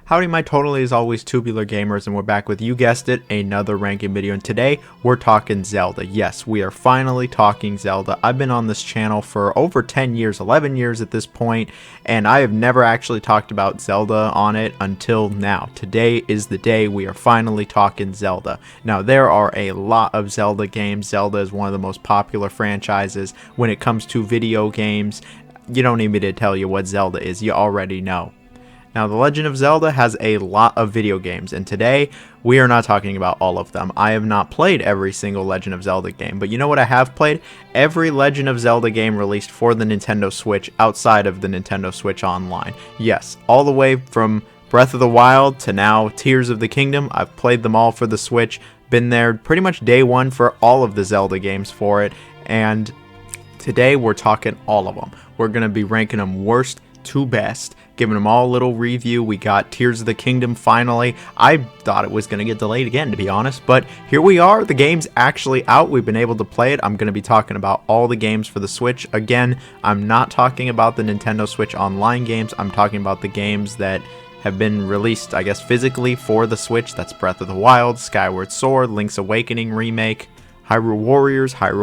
Howdy my totally as always tubular gamers, and we're back with, you guessed it, another ranking video, and today we're talking Zelda. Yes, we are finally talking Zelda. I've been on this channel for over 10 years, 11 years at this point, and I have never actually talked about Zelda on it until now. Today is the day we are finally talking Zelda. Now there are a lot of Zelda games. Zelda is one of the most popular franchises when it comes to video games. You don't need me to tell you what Zelda is, you already know. Now, The Legend of Zelda has a lot of video games, and today, we are not talking about all of them. I have not played every single Legend of Zelda game, but you know what I have played? Every Legend of Zelda game released for the Nintendo Switch outside of the Nintendo Switch Online. Yes, all the way from Breath of the Wild to now Tears of the Kingdom, I've played them all for the Switch, been there pretty much day one for all of the Zelda games for it, and today we're talking all of them. We're going to be ranking them worst to best, giving them all a little review. We got Tears of the Kingdom finally. I thought it was going to get delayed again, to be honest, but here we are. The game's actually out. We've been able to play it. I'm going to be talking about all the games for the Switch. Again, I'm not talking about the Nintendo Switch Online games. I'm talking about the games that have been released, I guess, physically for the Switch. That's Breath of the Wild, Skyward Sword, Link's Awakening Remake, Hyrule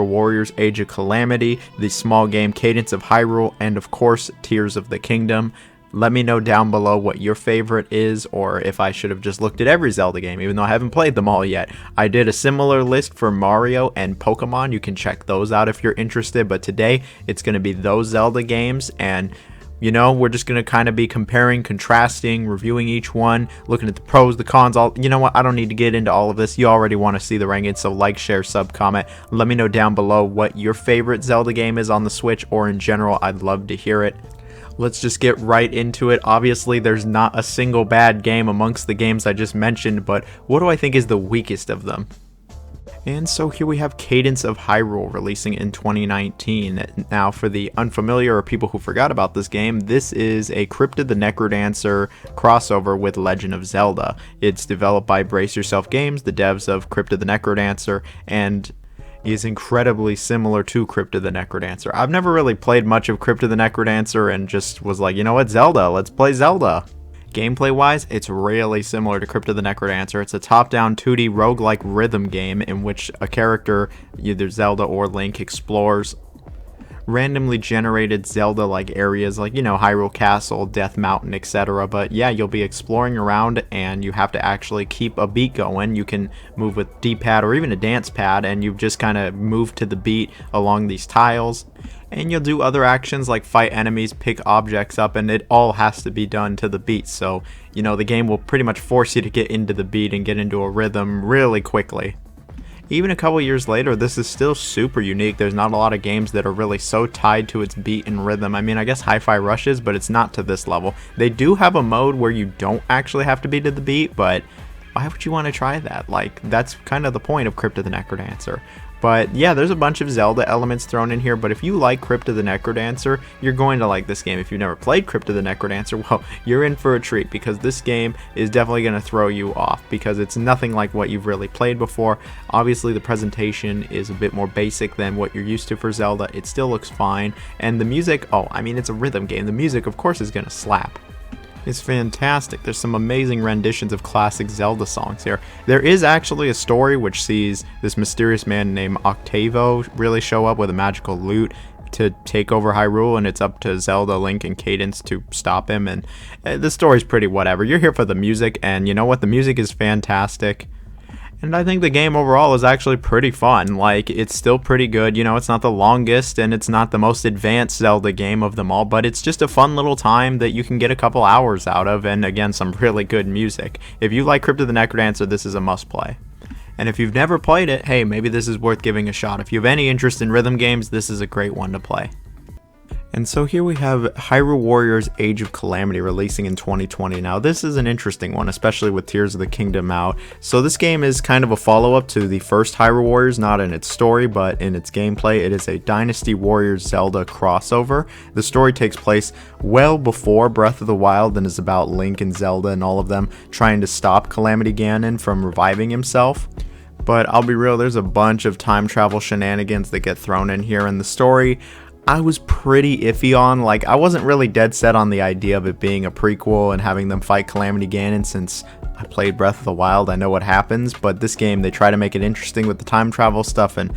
Warriors, Age of Calamity, the small game Cadence of Hyrule, and of course, Tears of the Kingdom. Let me know down below what your favorite is, or if I should have just looked at every Zelda game, even though I haven't played them all yet. I did a similar list for Mario and Pokemon. You can check those out if you're interested, but today, it's going to be those Zelda games, and you know, we're just going to kind of be comparing, contrasting, reviewing each one, looking at the pros, the cons, all. You know what? I don't need to get into all of this. You already want to see the rankings, so like, share, sub, comment. Let me know down below what your favorite Zelda game is on the Switch, or in general. I'd love to hear it. Let's just get right into it. Obviously, there's not a single bad game amongst the games I just mentioned, but what do I think is the weakest of them? And so here we have Cadence of Hyrule releasing in 2019. Now, for the unfamiliar or people who forgot about this game, this is a Crypt of the Necrodancer crossover with Legend of Zelda. It's developed by Brace Yourself Games, the devs of Crypt of the Necrodancer, and is incredibly similar to Crypt of the Necrodancer. I've never really played much of Crypt of the Necrodancer and just was like, you know what, Zelda, let's play Zelda. Gameplay wise, it's really similar to Crypt of the Necrodancer. It's a top-down 2D roguelike rhythm game in which a character, either Zelda or Link, explores randomly generated Zelda-like areas like, you know, Hyrule Castle, Death Mountain, etc. But yeah, you'll be exploring around and you have to actually keep a beat going. You can move with D-pad or even a dance pad, and you just kind of move to the beat along these tiles. And you'll do other actions like fight enemies, pick objects up, and it all has to be done to the beat. So, you know, the game will pretty much force you to get into the beat and get into a rhythm really quickly. Even a couple years later, this is still super unique. There's not a lot of games that are really so tied to its beat and rhythm. I mean, I guess Hi-Fi Rush is, but it's not to this level. They do have a mode where you don't actually have to be to the beat, but why would you want to try that? Like, that's kind of the point of Crypt of the Necrodancer. But yeah, there's a bunch of Zelda elements thrown in here, but if you like Crypt of the Necrodancer, you're going to like this game. If you've never played Crypt of the Necrodancer, well, you're in for a treat, because this game is definitely going to throw you off, because it's nothing like what you've really played before. Obviously, the presentation is a bit more basic than what you're used to for Zelda. It still looks fine, and the music, oh, I mean, it's a rhythm game. The music, of course, is going to slap. It's fantastic. There's some amazing renditions of classic Zelda songs here. There is actually a story which sees this mysterious man named Octavo really show up with a magical lute to take over Hyrule, and it's up to Zelda, Link, and Cadence to stop him, and the story's pretty whatever. You're here for the music, and you know what? The music is fantastic. And I think the game overall is actually pretty fun. Like, it's still pretty good. You know, it's not the longest and it's not the most advanced Zelda game of them all, but it's just a fun little time that you can get a couple hours out of, and again, some really good music. If you like Crypt of the Necrodancer, this is a must-play. And if you've never played it, hey, maybe this is worth giving a shot. If you have any interest in rhythm games, this is a great one to play. And so here we have Hyrule Warriors Age of Calamity releasing in 2020. Now this is an interesting one, especially with Tears of the Kingdom out. So this game is kind of a follow-up to the first Hyrule Warriors, not in its story, but in its gameplay. It is a Dynasty Warriors Zelda crossover. The story takes place well before Breath of the Wild and is about Link and Zelda and all of them trying to stop Calamity Ganon from reviving himself. But I'll be real, there's a bunch of time travel shenanigans that get thrown in here, and the story, I was pretty iffy on. Like, I wasn't really dead set on the idea of it being a prequel and having them fight Calamity Ganon, since I played Breath of the Wild, I know what happens, but this game, they try to make it interesting with the time travel stuff, and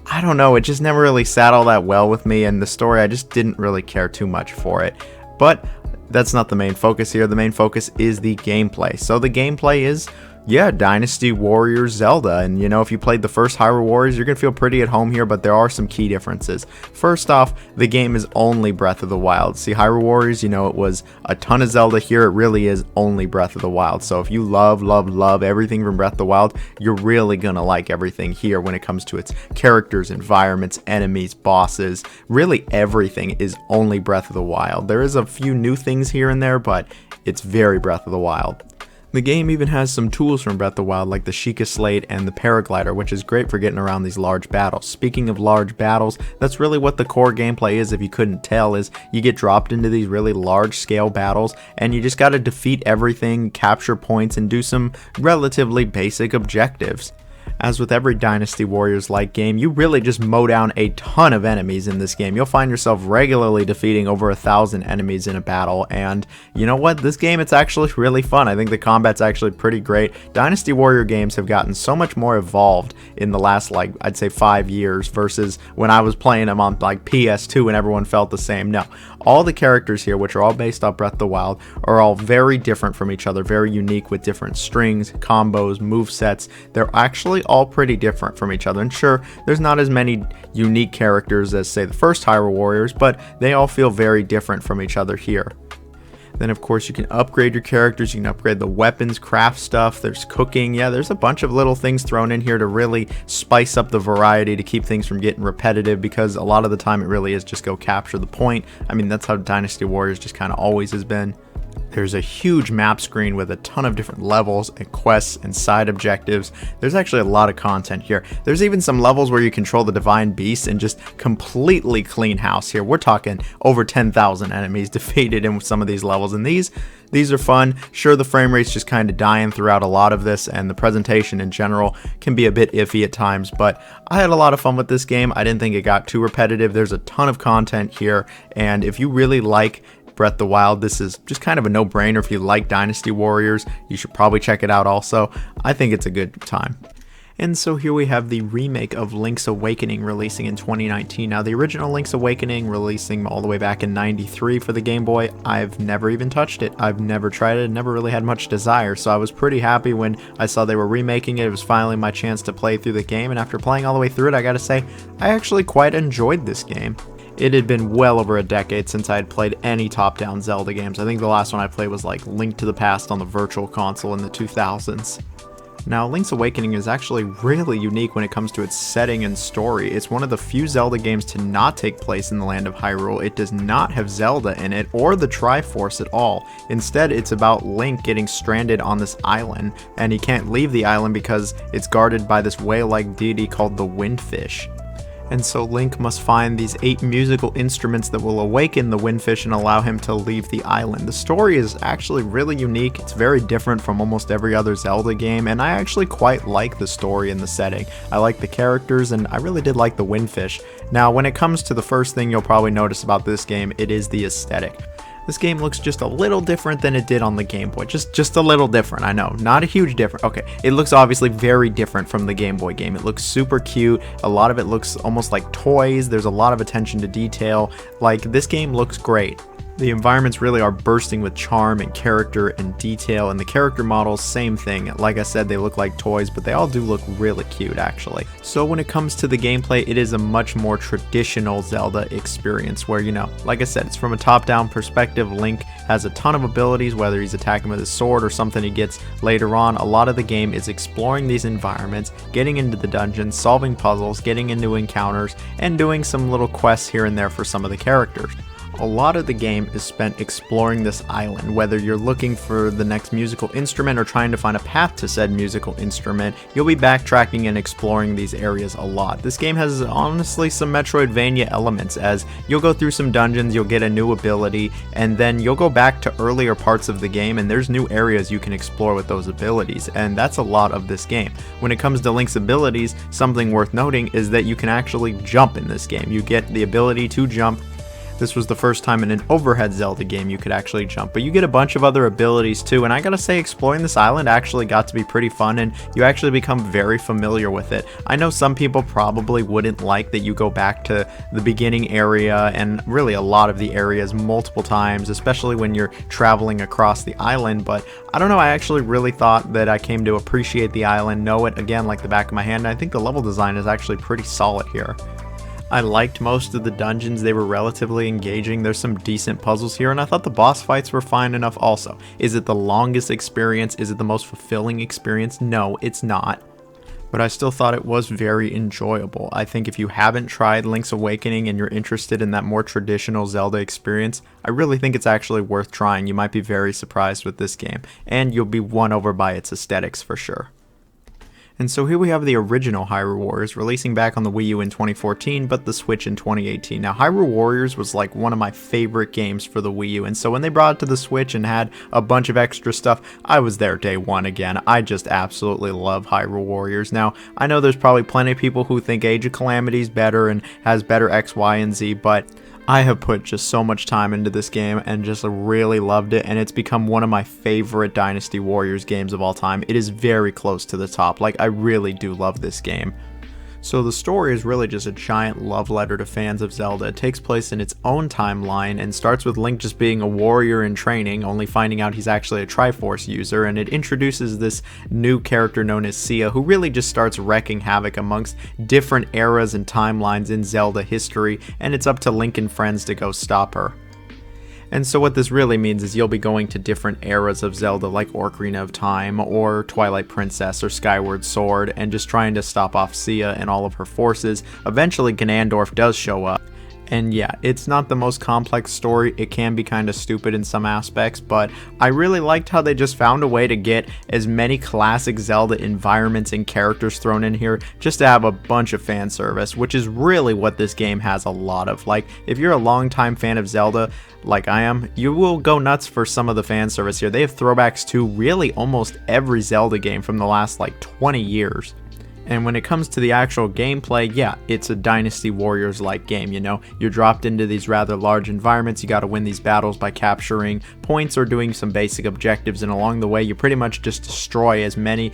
I don't know, it just never really sat all that well with me, and the story, I just didn't really care too much for it. But that's not the main focus here. The main focus is the gameplay. So the gameplay is, yeah, Dynasty Warriors Zelda, and you know, if you played the first Hyrule Warriors, you're gonna feel pretty at home here, but there are some key differences. First off, the game is only Breath of the Wild. See, Hyrule Warriors, you know, it was a ton of Zelda. Here it really is only Breath of the Wild. So if you love everything from Breath of the Wild, you're really gonna like everything here when it comes to its characters, environments, enemies, bosses. Really everything is only Breath of the Wild. There is a few new things here and there, but it's very Breath of the Wild. The game even has some tools from Breath of the Wild, like the Sheikah Slate and the Paraglider, which is great for getting around these large battles. Speaking of large battles, that's really what the core gameplay is, if you couldn't tell, is you get dropped into these really large scale battles, and you just gotta defeat everything, capture points, and do some relatively basic objectives. As with every Dynasty Warriors-like game, you really just mow down a ton of enemies in this game. You'll find yourself regularly defeating over 1,000 enemies in a battle, and you know what? This game, it's actually really fun. I think the combat's actually pretty great. Dynasty Warrior games have gotten so much more evolved in the last, like, I'd say 5 years versus when I was playing them on, like, PS2 and everyone felt the same. No, all the characters here, which are all based off Breath of the Wild, are all very different from each other, very unique with different strings, combos, movesets. They're actually all pretty different from each other, and sure, there's not as many unique characters as, say, the first Hyrule Warriors, but they all feel very different from each other here. Then of course you can upgrade your characters, you can upgrade the weapons, craft stuff, there's cooking, yeah, there's a bunch of little things thrown in here to really spice up the variety, to keep things from getting repetitive, because a lot of the time it really is just go capture the point. I mean, that's how Dynasty Warriors just kind of always has been. There's a huge map screen with a ton of different levels and quests and side objectives. There's actually a lot of content here. There's even some levels where you control the divine beast and just completely clean house here. We're talking over 10,000 enemies defeated in some of these levels, and these are fun. Sure, the frame rate's just kind of dying throughout a lot of this, and the presentation in general can be a bit iffy at times, but I had a lot of fun with this game. I didn't think it got too repetitive. There's a ton of content here, and if you really like Breath of the Wild, this is just kind of a no-brainer. If you like Dynasty Warriors, you should probably check it out also. I think it's a good time. And so here we have the remake of Link's Awakening releasing in 2019. Now, the original Link's Awakening releasing all the way back in '93 for the Game Boy, I've never even touched it. I've never tried it, never really had much desire, so I was pretty happy when I saw they were remaking it. It was finally my chance to play through the game, and after playing all the way through it, I gotta say, I actually quite enjoyed this game. It had been well over a decade since I had played any top-down Zelda games. I think the last one I played was like Link to the Past on the Virtual Console in the 2000s. Now, Link's Awakening is actually really unique when it comes to its setting and story. It's one of the few Zelda games to not take place in the land of Hyrule. It does not have Zelda in it or the Triforce at all. Instead, it's about Link getting stranded on this island, and he can't leave the island because it's guarded by this whale-like deity called the Windfish. And so Link must find these 8 musical instruments that will awaken the Windfish and allow him to leave the island. The story is actually really unique. It's very different from almost every other Zelda game, and I actually quite like the story and the setting. I like the characters, and I really did like the Windfish. Now, when it comes to the first thing you'll probably notice about this game, it is the aesthetic. This game looks just a little different than it did on the Game Boy. Just a little different, I know. Not a huge difference. Okay, it looks obviously very different from the Game Boy game. It looks super cute. A lot of it looks almost like toys. There's a lot of attention to detail. Like, this game looks great. The environments really are bursting with charm and character and detail, and the character models, same thing. Like I said, they look like toys, but they all do look really cute, actually. So when it comes to the gameplay, it is a much more traditional Zelda experience where, you know, like I said, it's from a top-down perspective. Link has a ton of abilities, whether he's attacking with his sword or something he gets later on. A lot of the game is exploring these environments, getting into the dungeons, solving puzzles, getting into encounters, and doing some little quests here and there for some of the characters. A lot of the game is spent exploring this island, whether you're looking for the next musical instrument or trying to find a path to said musical instrument. You'll be backtracking and exploring these areas a lot. This game has honestly some Metroidvania elements, as you'll go through some dungeons, you'll get a new ability, and then you'll go back to earlier parts of the game and there's new areas you can explore with those abilities, and that's a lot of this game. When it comes to Link's abilities, something worth noting is that you can actually jump in this game. You get the ability to jump. This was the first time in an overhead Zelda game you could actually jump, but you get a bunch of other abilities too, and I gotta say, exploring this island actually got to be pretty fun, and you actually become very familiar with it. I know some people probably wouldn't like that you go back to the beginning area, and really a lot of the areas multiple times, especially when you're traveling across the island, but I don't know, I actually really thought that I came to appreciate the island, know it again like the back of my hand, and I think the level design is actually pretty solid here. I liked most of the dungeons, they were relatively engaging, there's some decent puzzles here, and I thought the boss fights were fine enough also. Is it the longest experience? Is it the most fulfilling experience? No, it's not. But I still thought it was very enjoyable. I think if you haven't tried Link's Awakening and you're interested in that more traditional Zelda experience, I really think it's actually worth trying. You might be very surprised with this game, and you'll be won over by its aesthetics for sure. And so here we have the original Hyrule Warriors, releasing back on the Wii U in 2014, but the Switch in 2018. Now, Hyrule Warriors was like one of my favorite games for the Wii U, and so when they brought it to the Switch and had a bunch of extra stuff, I was there day one again. I just absolutely love Hyrule Warriors. Now, I know there's probably plenty of people who think Age of Calamity is better and has better X, Y, and Z, but I have put just so much time into this game and just really loved it, and it's become one of my favorite Dynasty Warriors games of all time. It is very close to the top. Like, I really do love this game. So the story is really just a giant love letter to fans of Zelda. It takes place in its own timeline and starts with Link just being a warrior in training, only finding out he's actually a Triforce user, and it introduces this new character known as Sia, who really just starts wrecking havoc amongst different eras and timelines in Zelda history, and it's up to Link and friends to go stop her. And so what this really means is you'll be going to different eras of Zelda, like Ocarina of Time or Twilight Princess or Skyward Sword, and just trying to stop off Sia and all of her forces. Eventually Ganondorf does show up. And yeah, it's not the most complex story, it can be kind of stupid in some aspects, but I really liked how they just found a way to get as many classic Zelda environments and characters thrown in here just to have a bunch of fan service, which is really what this game has a lot of. Like, if you're a longtime fan of Zelda, like I am, you will go nuts for some of the fan service here. They have throwbacks to really almost every Zelda game from the last like 20 years. And when it comes to the actual gameplay, yeah, it's a Dynasty Warriors-like game, you know? You're dropped into these rather large environments, you gotta win these battles by capturing points or doing some basic objectives, and along the way, you pretty much just destroy as many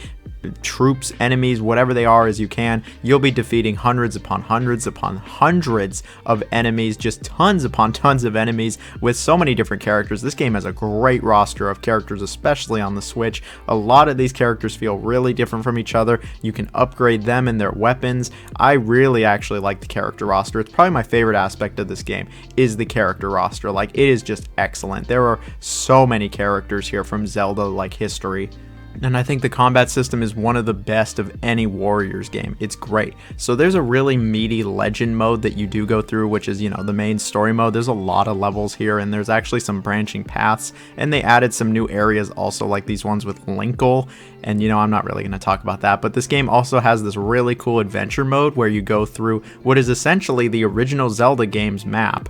troops, enemies, whatever they are as you can. You'll be defeating hundreds upon hundreds upon hundreds of enemies, just tons upon tons of enemies with so many different characters. This game has a great roster of characters, especially on the Switch. A lot of these characters feel really different from each other. You can upgrade them and their weapons. I really actually like the character roster. It's probably my favorite aspect of this game is the character roster. Like, it is just excellent. There are so many characters here from Zelda like history. And I think the combat system is one of the best of any Warriors game. It's great. So there's a really meaty legend mode that you do go through, which is, you know, the main story mode. There's a lot of levels here, and there's actually some branching paths, and they added some new areas also, like these ones with Linkle. And, you know, I'm not really going to talk about that, but this game also has this really cool adventure mode where you go through what is essentially the original Zelda game's map.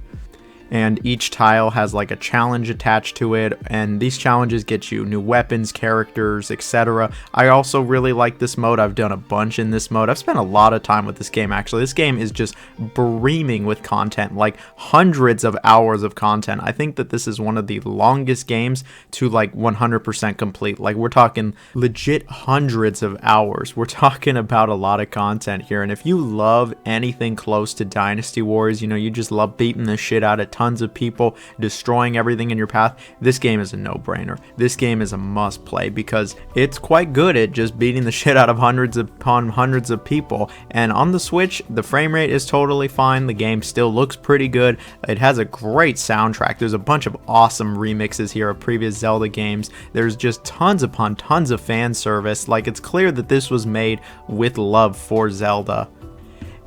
And each tile has like a challenge attached to it, and these challenges get you new weapons, characters, etc. I also really like this mode. I've done a bunch in this mode. I've spent a lot of time with this game, actually. This game is just brimming with content, like hundreds of hours of content. I think that this is one of the longest games to like 100% complete. Like, we're talking legit hundreds of hours. We're talking about a lot of content here, and if you love anything close to Dynasty Warriors, you know, you just love beating the shit out of tons of people, destroying everything in your path, this game is a no-brainer. This game is a must-play because it's quite good at just beating the shit out of hundreds upon hundreds of people. And on the Switch, the frame rate is totally fine. The game still looks pretty good. It has a great soundtrack. There's a bunch of awesome remixes here of previous Zelda games. There's just tons upon tons of fan service. Like, it's clear that this was made with love for Zelda.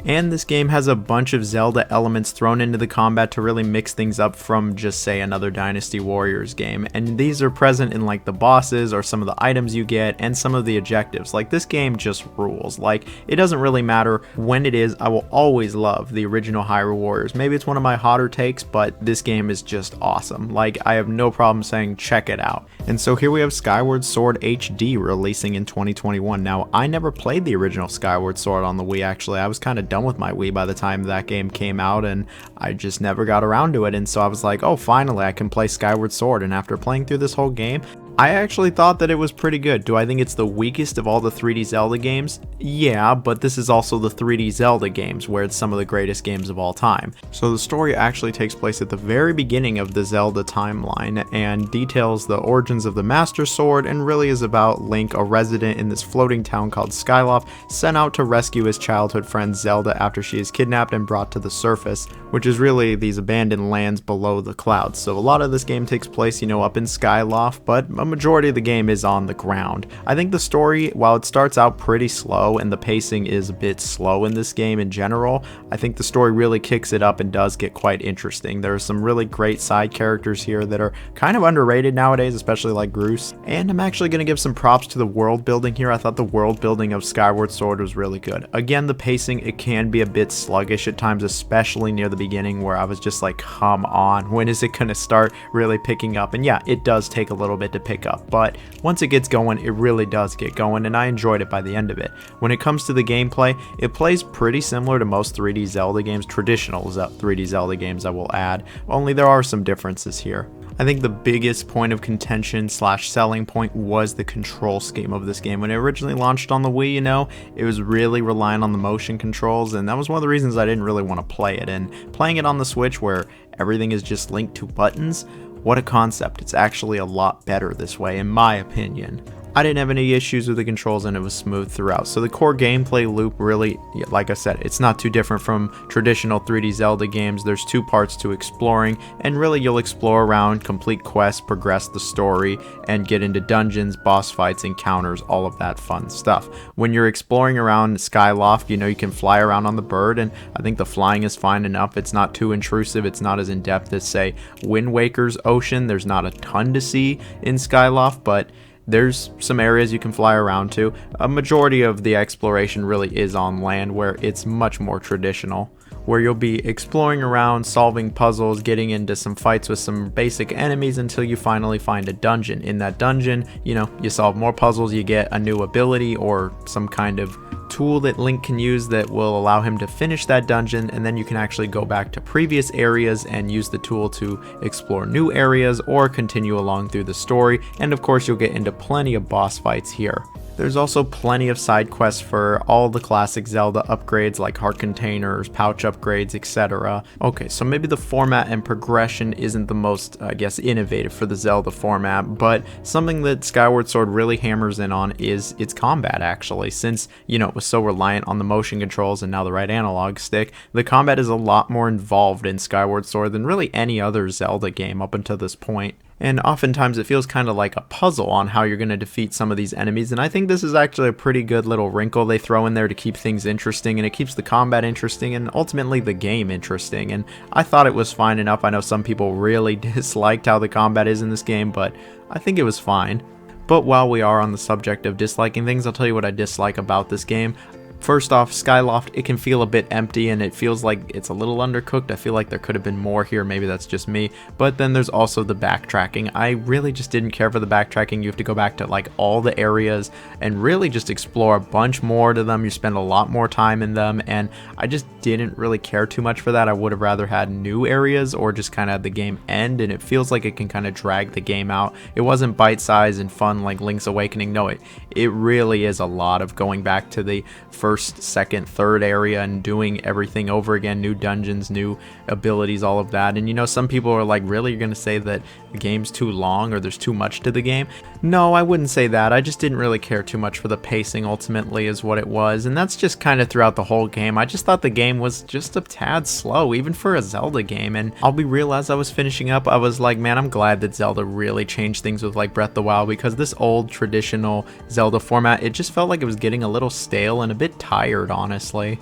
And this game has a bunch of Zelda elements thrown into the combat to really mix things up from just say another Dynasty Warriors game. And these are present in like the bosses or some of the items you get and some of the objectives. Like this game just rules. Like it doesn't really matter when it is, I will always love the original Hyrule Warriors. Maybe it's one of my hotter takes, but this game is just awesome. Like I have no problem saying check it out. And so here we have Skyward Sword HD releasing in 2021. Now I never played the original Skyward Sword on the Wii actually. I was kind of done with my Wii by the time that game came out and I just never got around to it, and so I was like, oh, finally I can play Skyward Sword. And after playing through this whole game, I actually thought that it was pretty good. Do I think it's the weakest of all the 3D Zelda games? Yeah, but this is also the 3D Zelda games where it's some of the greatest games of all time. So the story actually takes place at the very beginning of the Zelda timeline and details the origins of the Master Sword and really is about Link, a resident in this floating town called Skyloft, sent out to rescue his childhood friend Zelda after she is kidnapped and brought to the surface, which is really these abandoned lands below the clouds. So a lot of this game takes place, up in Skyloft, but a majority of the game is on the ground. I think the story, while it starts out pretty slow and the pacing is a bit slow in this game in general, I think the story really kicks it up and does get quite interesting. There are some really great side characters here that are kind of underrated nowadays, especially like Groose. And I'm actually going to give some props to the world building here. I thought the world building of Skyward Sword was really good. Again, the pacing, it can be a bit sluggish at times, especially near the beginning where I was just like, come on, when is it going to start really picking up? And yeah, it does take a little bit to pick up, but once it gets going, it really does get going, and I enjoyed it by the end of it. When it comes to the gameplay, it plays pretty similar to most 3D Zelda games, traditional 3D Zelda games I will add, only there are some differences here. I think the biggest point of contention / selling point was the control scheme of this game. When it originally launched on the Wii, it was really relying on the motion controls, and that was one of the reasons I didn't really want to play it. And playing it on the Switch where everything is just linked to buttons, what a concept. It's actually a lot better this way, in my opinion. I didn't have any issues with the controls and it was smooth throughout. So the core gameplay loop really, like I said, it's not too different from traditional 3D Zelda games. There's two parts to exploring, and really you'll explore around, complete quests, progress the story, and get into dungeons, boss fights, encounters, all of that fun stuff. When you're exploring around Skyloft, you can fly around on the bird, and I think the flying is fine enough. It's not too intrusive. It's not as in-depth as, say, Wind Waker's ocean. There's not a ton to see in Skyloft, but there's some areas you can fly around to. A majority of the exploration really is on land, where it's much more traditional, where you'll be exploring around, solving puzzles, getting into some fights with some basic enemies until you finally find a dungeon. In that dungeon, you solve more puzzles, you get a new ability or some kind of tool that Link can use that will allow him to finish that dungeon, and then you can actually go back to previous areas and use the tool to explore new areas or continue along through the story. And of course you'll get into plenty of boss fights here. There's also plenty of side quests for all the classic Zelda upgrades like heart containers, pouch upgrades, etc. Okay, so maybe the format and progression isn't the most, innovative for the Zelda format, but something that Skyward Sword really hammers in on is its combat actually. Since, it was so reliant on the motion controls and now the right analog stick, the combat is a lot more involved in Skyward Sword than really any other Zelda game up until this point. And oftentimes it feels kind of like a puzzle on how you're going to defeat some of these enemies, and I think this is actually a pretty good little wrinkle they throw in there to keep things interesting, and it keeps the combat interesting and ultimately the game interesting, and I thought it was fine enough. I know some people really disliked how the combat is in this game, but I think it was fine. But while we are on the subject of disliking things, I'll tell you what I dislike about this game. First off, Skyloft, it can feel a bit empty and it feels like it's a little undercooked. I feel like there could have been more here, maybe that's just me. But then there's also the backtracking. I really just didn't care for the backtracking. You have to go back to like all the areas and really just explore a bunch more to them. You spend a lot more time in them, and I just didn't really care too much for that. I would have rather had new areas or just kind of had the game end, and it feels like it can kind of drag the game out. It wasn't bite-sized and fun like Link's Awakening. No, it really is a lot of going back to the first, second, third area and doing everything over again, new dungeons, new abilities, all of that. And some people are like, really, you're gonna say that the game's too long or there's too much to the game? No, I wouldn't say that. I just didn't really care too much for the pacing, ultimately, is what it was, and that's just kind of throughout the whole game. I just thought the game was just a tad slow, even for a Zelda game. And I'll be real, as I was finishing up, I was like, man, I'm glad that Zelda really changed things with like Breath of the Wild, because this old traditional Zelda format, it just felt like it was getting a little stale and a bit tired, honestly.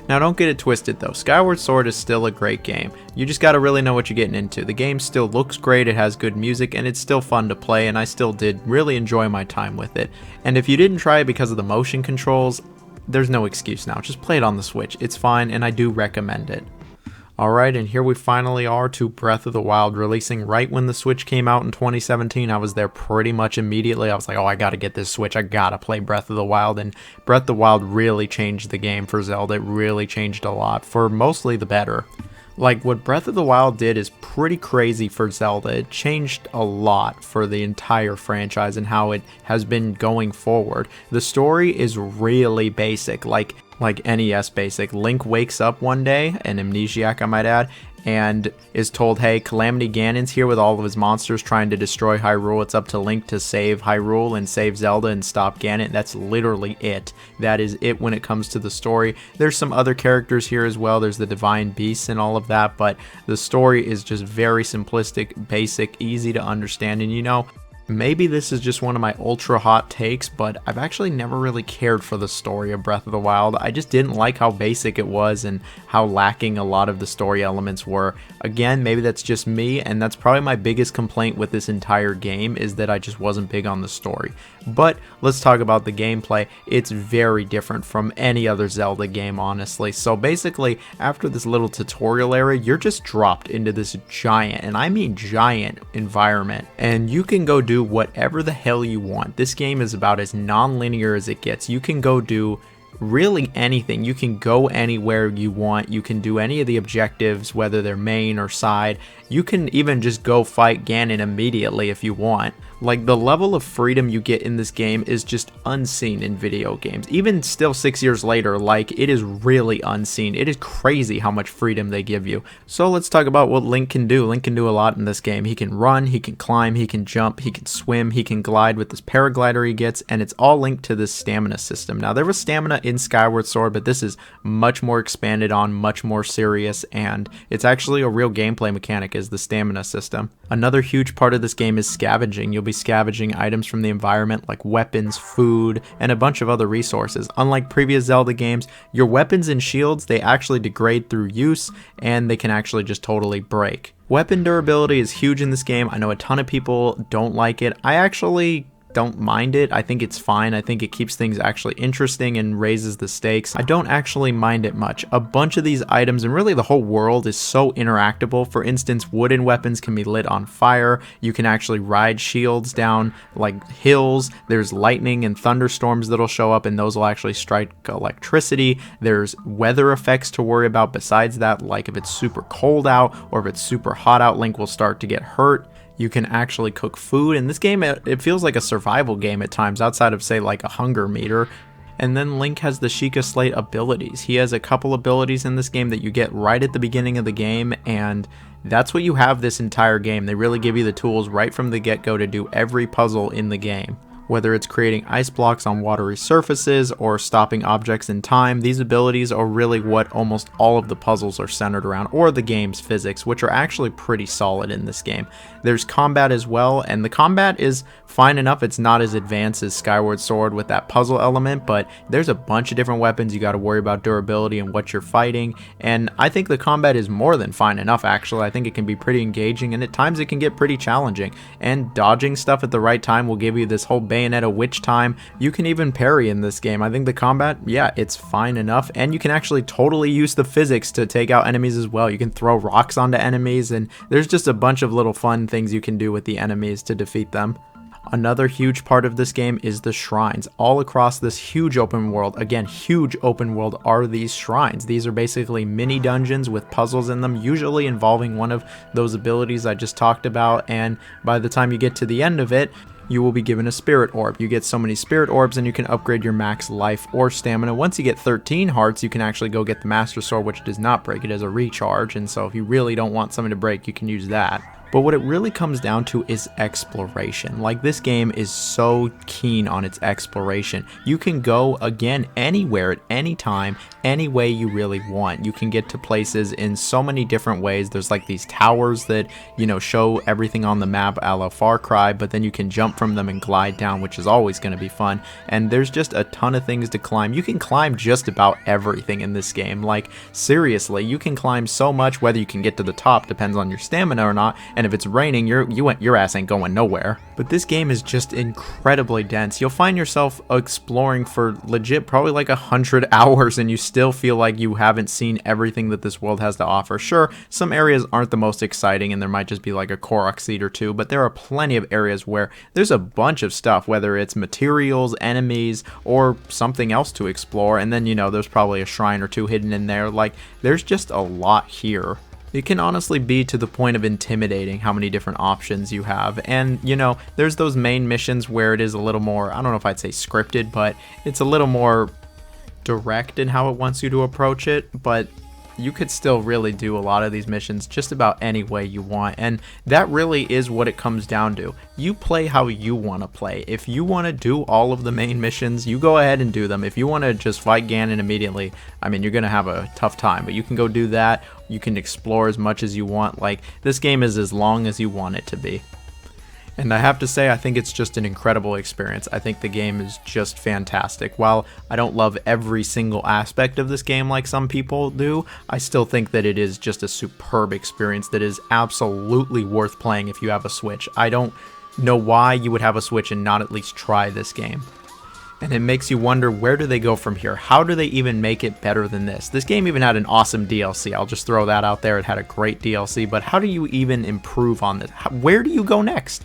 Now don't get it twisted though, Skyward Sword is still a great game. You just gotta really know what you're getting into. The game still looks great, it has good music, and it's still fun to play, and I still did really enjoy my time with it. And if you didn't try it because of the motion controls, there's no excuse now. Just play it on the Switch. It's fine, and I do recommend it. Alright, and here we finally are to Breath of the Wild, releasing right when the Switch came out in 2017. I was there pretty much immediately. I was like, oh, I gotta get this Switch. I gotta play Breath of the Wild, and Breath of the Wild really changed the game for Zelda. It really changed a lot, for mostly the better. Like, what Breath of the Wild did is pretty crazy for Zelda. It changed a lot for the entire franchise and how it has been going forward. The story is really basic, like NES basic. Link wakes up one day, an amnesiac I might add, and is told, hey, Calamity Ganon's here with all of his monsters trying to destroy Hyrule. It's up to Link to save Hyrule and save Zelda and stop Ganon. That's literally it. That is it when it comes to the story. There's some other characters here as well. There's the Divine Beasts and all of that, but the story is just very simplistic, basic, easy to understand, and you know, maybe this is just one of my ultra hot takes, but I've actually never really cared for the story of Breath of the Wild. I just didn't like how basic it was and how lacking a lot of the story elements were. Again, maybe that's just me, and that's probably my biggest complaint with this entire game, is that I just wasn't big on the story. But let's talk about the gameplay. It's very different from any other Zelda game, honestly. So basically, after this little tutorial area, you're just dropped into this giant, and I mean giant, environment, and you can go do whatever the hell you want. This game is about as non-linear as it gets. You can go do really anything. You can go anywhere you want. You can do any of the objectives, whether they're main or side. You can even just go fight Ganon immediately if you want. Like, the level of freedom you get in this game is just unseen in video games. Even still 6 years later, like, it is really unseen. It is crazy how much freedom they give you. So let's talk about what Link can do. Link can do a lot in this game. He can run, he can climb, he can jump, he can swim, he can glide with this paraglider he gets, and it's all linked to this stamina system. Now, there was stamina in Skyward Sword, but this is much more expanded on, much more serious, and it's actually a real gameplay mechanic, is the stamina system. Another huge part of this game is scavenging. You'll be scavenging items from the environment like weapons, food, and a bunch of other resources. Unlike previous Zelda games, your weapons and shields, they actually degrade through use, and they can actually just totally break. Weapon durability is huge in this game. I know a ton of people don't like it. I actually don't mind it. I think it's fine. I think it keeps things actually interesting and raises the stakes. I don't actually mind it much. A bunch of these items, and really the whole world, is so interactable. For instance, wooden weapons can be lit on fire. You can actually ride shields down like hills. There's lightning and thunderstorms that'll show up, and those will actually strike electricity. There's weather effects to worry about besides that, like if it's super cold out or if it's super hot out, Link will start to get hurt. You can actually cook food. In this game, it feels like a survival game at times, outside of, say, like a hunger meter. And then Link has the Sheikah Slate abilities. He has a couple abilities in this game that you get right at the beginning of the game, and that's what you have this entire game. They really give you the tools right from the get-go to do every puzzle in the game. Whether it's creating ice blocks on watery surfaces or stopping objects in time, these abilities are really what almost all of the puzzles are centered around, or the game's physics, which are actually pretty solid in this game. There's combat as well, and the combat is fine enough. It's not as advanced as Skyward Sword with that puzzle element, but there's a bunch of different weapons. You got to worry about durability and what you're fighting, and I think the combat is more than fine enough, actually. I think it can be pretty engaging, and at times it can get pretty challenging, and dodging stuff at the right time will give you this whole Bayonetta witch time. You can even parry in this game. I think the combat, yeah, it's fine enough, and you can actually totally use the physics to take out enemies as well. You can throw rocks onto enemies, and there's just a bunch of little fun things you can do with the enemies to defeat them. Another huge part of this game is the shrines. All across this huge open world, again, huge open world, are these shrines. These are basically mini dungeons with puzzles in them, usually involving one of those abilities I just talked about, and by the time you get to the end of it, you will be given a spirit orb. You get so many spirit orbs and you can upgrade your max life or stamina. Once you get 13 hearts, you can actually go get the Master Sword, which does not break. It has a recharge, and so if you really don't want something to break, you can use that. But what it really comes down to is exploration. Like, this game is so keen on its exploration. You can go, again, anywhere at any time, any way you really want. You can get to places in so many different ways. There's like these towers that, you know, show everything on the map a la Far Cry, but then you can jump from them and glide down, which is always going to be fun. And there's just a ton of things to climb. You can climb just about everything in this game. Like, seriously, you can climb so much. Whether you can get to the top depends on your stamina or not, and if it's raining, your ass ain't going nowhere. But this game is just incredibly dense. You'll find yourself exploring for legit probably like 100 hours, and you still feel like you haven't seen everything that this world has to offer. Sure, some areas aren't the most exciting, and there might just be like a Korok seed or two, but there are plenty of areas where there's a bunch of stuff, whether it's materials, enemies, or something else to explore. And then, you know, there's probably a shrine or two hidden in there. Like, there's just a lot here. It can honestly be to the point of intimidating how many different options you have. And, you know, there's those main missions where it is a little more, I don't know if I'd say scripted, but it's a little more direct in how it wants you to approach it. But you could still really do a lot of these missions just about any way you want, and that really is what it comes down to. You play how you want to play. If you want to do all of the main missions, you go ahead and do them. If you want to just fight Ganon immediately, I mean, you're going to have a tough time, but you can go do that. You can explore as much as you want. Like, this game is as long as you want it to be. And I have to say, I think it's just an incredible experience. I think the game is just fantastic. While I don't love every single aspect of this game like some people do, I still think that it is just a superb experience that is absolutely worth playing if you have a Switch. I don't know why you would have a Switch and not at least try this game. And it makes you wonder, where do they go from here? How do they even make it better than this? This game even had an awesome DLC. I'll just throw that out there. It had a great DLC, but how do you even improve on this? Where do you go next?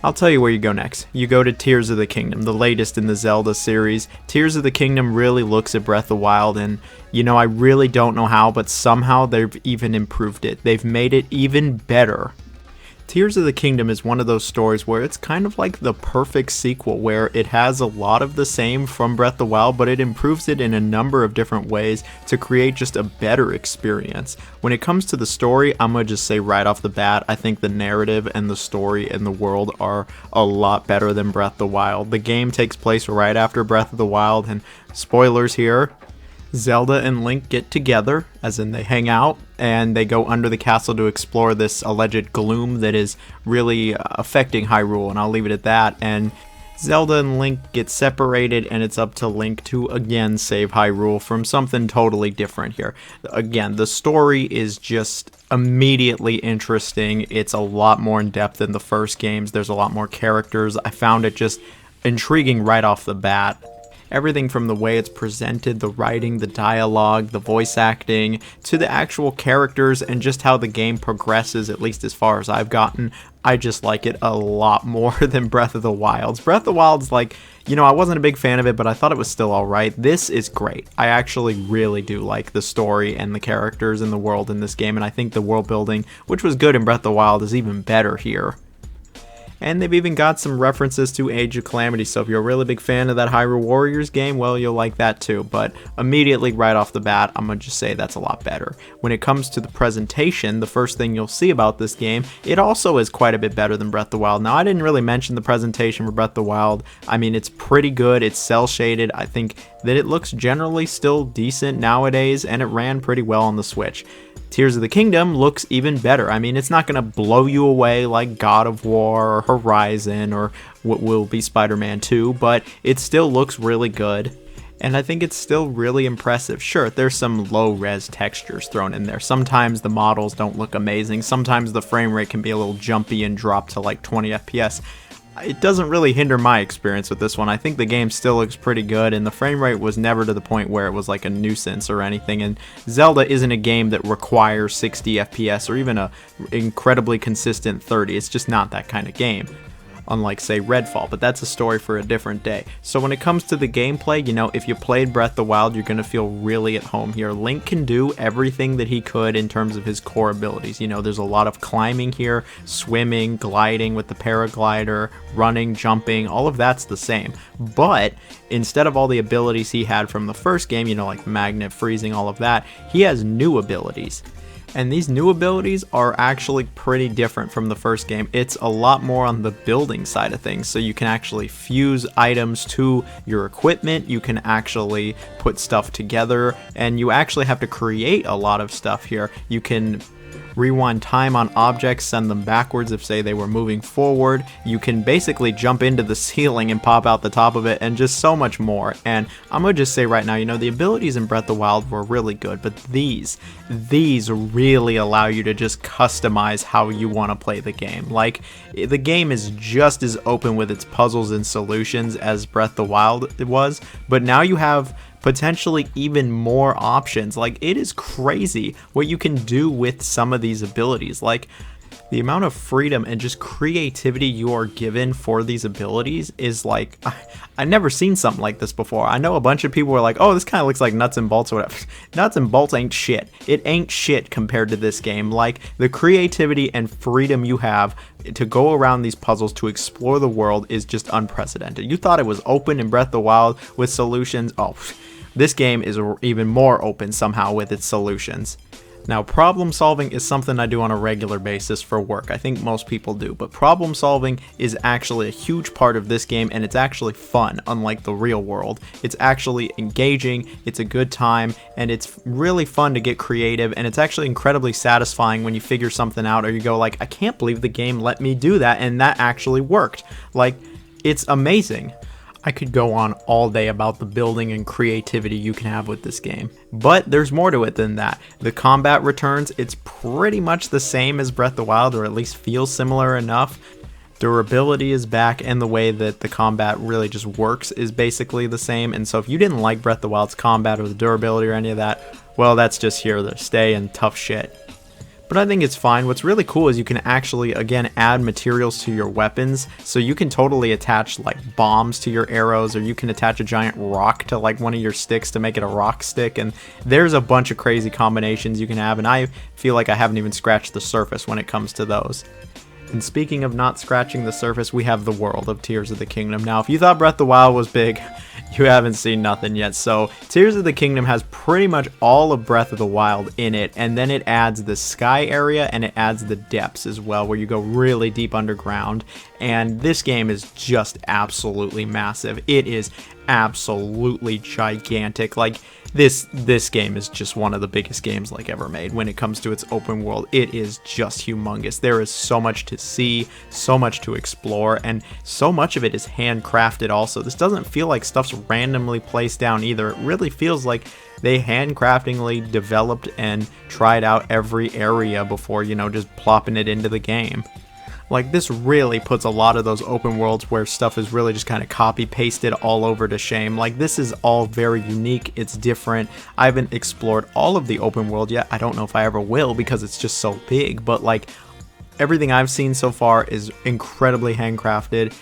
I'll tell you where you go next. You go to Tears of the Kingdom, the latest in the Zelda series. Tears of the Kingdom really looks at Breath of the Wild, and, you know, I really don't know how, but somehow they've even improved it. They've made it even better. Tears of the Kingdom is one of those stories where it's kind of like the perfect sequel, where it has a lot of the same from Breath of the Wild, but it improves it in a number of different ways to create just a better experience. When it comes to the story, I'm going to just say right off the bat, I think the narrative and the story and the world are a lot better than Breath of the Wild. The game takes place right after Breath of the Wild, and spoilers here, Zelda and Link get together, as in they hang out, and they go under the castle to explore this alleged gloom that is really affecting Hyrule, and I'll leave it at that. And Zelda and Link get separated, and it's up to Link to again save Hyrule from something totally different here. Again, the story is just immediately interesting. It's a lot more in depth than the first games. There's a lot more characters. I found it just intriguing right off the bat. Everything from the way it's presented, the writing, the dialogue, the voice acting, to the actual characters and just how the game progresses, at least as far as I've gotten. I just like it a lot more than Breath of the Wild. Breath of the Wild's like, you know, I wasn't a big fan of it, but I thought it was still alright. This is great. I actually really do like the story and the characters and the world in this game, and I think the world building, which was good in Breath of the Wild, is even better here. And they've even got some references to Age of Calamity, so if you're a really big fan of that Hyrule Warriors game, well, you'll like that too. But immediately, right off the bat, I'm going to just say that's a lot better. When it comes to the presentation, the first thing you'll see about this game, it also is quite a bit better than Breath of the Wild. Now, I didn't really mention the presentation for Breath of the Wild. I mean, it's pretty good. It's cel-shaded. I think that it looks generally still decent nowadays, and it ran pretty well on the Switch. Tears of the Kingdom looks even better. I mean, it's not going to blow you away like God of War or Horizon or what will be Spider-Man 2, but it still looks really good. And I think it's still really impressive. Sure, there's some low-res textures thrown in there. Sometimes the models don't look amazing. Sometimes the frame rate can be a little jumpy and drop to like 20 FPS. It doesn't really hinder my experience with this one. I think the game still looks pretty good, and the frame rate was never to the point where it was like a nuisance or anything. And Zelda isn't a game that requires 60 FPS or even a incredibly consistent 30. It's just not that kind of game. Unlike, say, Redfall, but that's a story for a different day. So when it comes to the gameplay, you know, if you played Breath of the Wild, you're going to feel really at home here. Link can do everything that he could in terms of his core abilities. You know, there's a lot of climbing here, swimming, gliding with the paraglider, running, jumping, all of that's the same. But instead of all the abilities he had from the first game, you know, like magnet, freezing, all of that, he has new abilities. And these new abilities are actually pretty different from the first game. It's a lot more on the building side of things, so you can actually fuse items to your equipment, you can actually put stuff together, and you actually have to create a lot of stuff here. You can rewind time on objects, send them backwards if say they were moving forward. You can basically jump into the ceiling and pop out the top of it, and just so much more. And I'm gonna just say right now, you know, the abilities in Breath of the Wild were really good, but these really allow you to just customize how you want to play the game. Like, the game is just as open with its puzzles and solutions as Breath of the Wild was, but now you have potentially even more options. Like, it is crazy what you can do with some of these abilities. Like, the amount of freedom and just creativity you are given for these abilities is like, I've never seen something like this before. I know a bunch of people were like, oh, this kind of looks like nuts and bolts or whatever. Nuts and bolts ain't shit. It ain't shit compared to this game. Like, the creativity and freedom you have to go around these puzzles, to explore the world, is just unprecedented. You thought it was open in Breath of the Wild with solutions. Oh, this game is even more open somehow with its solutions. Now, problem solving is something I do on a regular basis for work. I think most people do, but problem solving is actually a huge part of this game, and it's actually fun, unlike the real world. It's actually engaging, it's a good time, and it's really fun to get creative, and it's actually incredibly satisfying when you figure something out, or you go like, I can't believe the game let me do that, and that actually worked. Like, it's amazing. I could go on all day about the building and creativity you can have with this game, but there's more to it than that. The combat returns, it's pretty much the same as Breath of the Wild, or at least feels similar enough. Durability is back, and the way that the combat really just works is basically the same. And so if you didn't like Breath of the Wild's combat or the durability or any of that, well, that's just here to stay and tough shit. But I think it's fine. What's really cool is you can actually, again, add materials to your weapons. So you can totally attach like bombs to your arrows, or you can attach a giant rock to like one of your sticks to make it a rock stick. And there's a bunch of crazy combinations you can have, and I feel like I haven't even scratched the surface when it comes to those. And speaking of not scratching the surface, we have the world of Tears of the Kingdom. Now, if you thought Breath of the Wild was big, you haven't seen nothing yet. So Tears of the Kingdom has pretty much all of Breath of the Wild in it, and then it adds the sky area, and it adds the depths as well, where you go really deep underground. And this game is just absolutely massive. It is absolutely gigantic. Like, this game is just one of the biggest games like ever made when it comes to its open world. It is just humongous. There is so much to see, so much to explore, and so much of it is handcrafted also. This doesn't feel like stuff's randomly placed down either. It really feels like they handcraftingly developed and tried out every area before, you know, just plopping it into the game. Like, this really puts a lot of those open worlds where stuff is really just kind of copy pasted all over to shame. Like, this is all very unique, it's different. I haven't explored all of the open world yet. I don't know if I ever will because it's just so big, but like, everything I've seen so far is incredibly handcrafted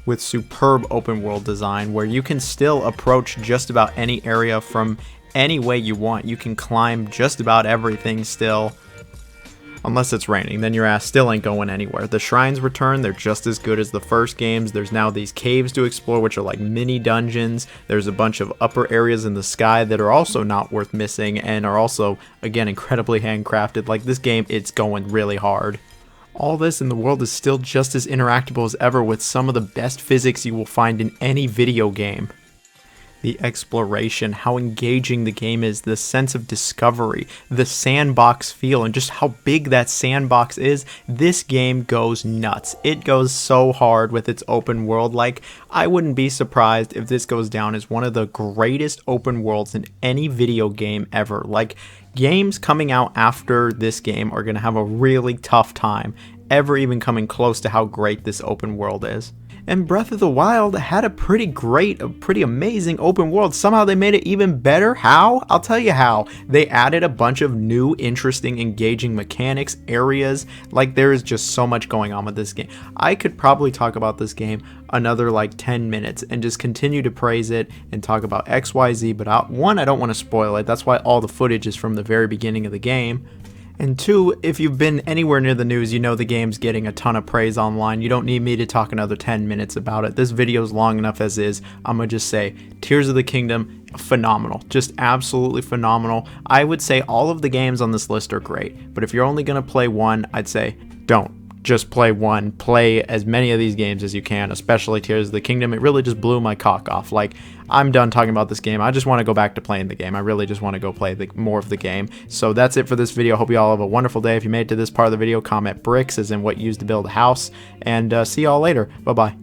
with superb open world design, where you can still approach just about any area from any way you want. You can climb just about everything still. Unless it's raining, then your ass still ain't going anywhere. The shrines return, they're just as good as the first games. There's now these caves to explore, which are like mini dungeons. There's a bunch of upper areas in the sky that are also not worth missing, and are also, again, incredibly handcrafted. Like, this game, it's going really hard. All this in the world is still just as interactable as ever, with some of the best physics you will find in any video game. The exploration, how engaging the game is, the sense of discovery, the sandbox feel, and just how big that sandbox is. This game goes nuts. It goes so hard with its open world. Like, I wouldn't be surprised if this goes down as one of the greatest open worlds in any video game ever. Like, games coming out after this game are going to have a really tough time ever even coming close to how great this open world is. And Breath of the Wild had a pretty amazing open world. Somehow they made it even better. How? I'll tell you how. They added a bunch of new, interesting, engaging mechanics, areas. Like, there is just so much going on with this game. I could probably talk about this game another like 10 minutes and just continue to praise it and talk about XYZ, but I don't want to spoil it. That's why all the footage is from the very beginning of the game. And two, if you've been anywhere near the news, you know the game's getting a ton of praise online. You don't need me to talk another 10 minutes about it. This video's long enough as is. I'm gonna just say, Tears of the Kingdom, phenomenal, just absolutely phenomenal. I would say all of the games on this list are great, but if you're only going to play one, I'd say don't. Just play one. Play as many of these games as you can, especially Tears of the Kingdom. It really just blew my cock off. Like, I'm done talking about this game. I just want to go back to playing the game. I really just want to go play more of the game. So that's it for this video. Hope you all have a wonderful day. If you made it to this part of the video, comment bricks as in what you used to build a house, and see y'all later. Bye-bye.